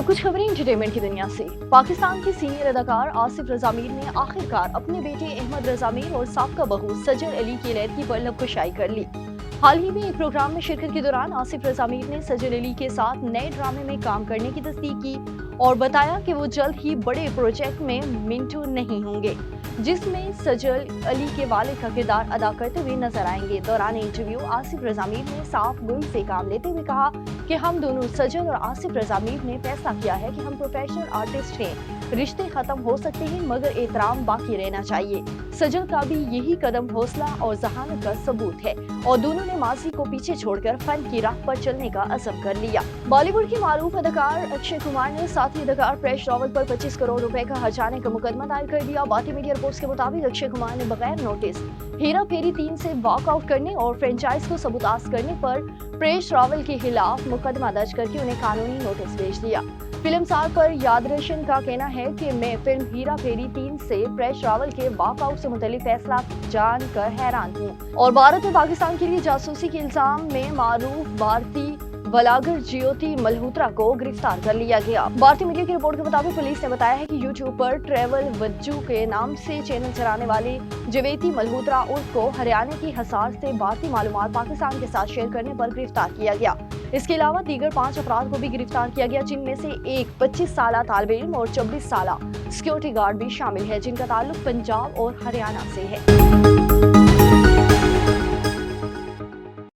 कुछ खबरें एंटरटेनमेंट की दुनिया से। पाकिस्तान के सीनियर अदाकार आसिफ रजा मीर ने आखिरकार अपने बेटे अहमद रजा मीर और साबका बहू सजल अली की लड़की पर लबकुशाई कर ली। हाल ही में एक प्रोग्राम में शिरकत के दौरान आसिफ रजा मीर ने सजल अली के साथ नए ड्रामे में काम करने की तस्दीक की और बताया कि वो जल्द ही बड़े प्रोजेक्ट में मिंटू नहीं होंगे, जिसमें सजल अली के वालिद का किरदार अदा करते हुए नजर आएंगे। दौरान इंटरव्यू आसिफ रजा मीर ने साफ दिल से काम लेते हुए कहा कि हम दोनों सजल और आसिफ रजा मीर ने फैसला किया है कि हम प्रोफेशनल आर्टिस्ट हैं, रिश्ते खत्म हो सकते हैं मगर एहतराम बाकी रहना चाहिए। सजल का भी यही कदम हौसला और जहानत का सबूत है और दोनों ने माजी को पीछे छोड़कर फन की राह पर चलने का अज़म कर लिया। बॉलीवुड के मारूफ अदाकार अक्षय कुमार ने साथी अदाकार प्रेश रावल पर 25 करोड़ रुपए का हर्जाने का मुकदमा दायर कर दिया। भारतीय मीडिया रिपोर्ट्स के मुताबिक अक्षय कुमार ने बगैर नोटिस हेरा फेरी 3 से वॉकआउट करने और फ्रेंचाइज को सबूताज करने पर प्रेश रावल के खिलाफ मुकदमा दर्ज करके उन्हें कानूनी नोटिस भेज दिया। फिल्मसार पर यादरशन का कहना है कि मैं फिल्म हेरा फेरी 3 से प्रेश रावल के वॉकआउट से मुतालिक फैसला जानकर हैरान हूँ और भारत में पाकिस्तान के लिए जासूसी के इल्जाम में मारूफ भारतीय व्लॉगर ज्योति मल्होत्रा को गिरफ्तार कर लिया गया। भारतीय मीडिया की रिपोर्ट के मुताबिक पुलिस ने बताया है कि यूट्यूब पर ट्रैवल वज्जू के नाम से चैनल चलाने वाले ज्योति मल्होत्रा उर्फ को हरियाणा की हिसार से भारतीय मालूमात पाकिस्तान के साथ शेयर करने पर गिरफ्तार किया गया। इसके अलावा दीगर 5 अफराद को भी गिरफ्तार किया गया, जिनमें से एक 25 साल तालिब इल्म और 24 साल सिक्योरिटी गार्ड भी शामिल है, जिनका ताल्लुक पंजाब और हरियाणा से है।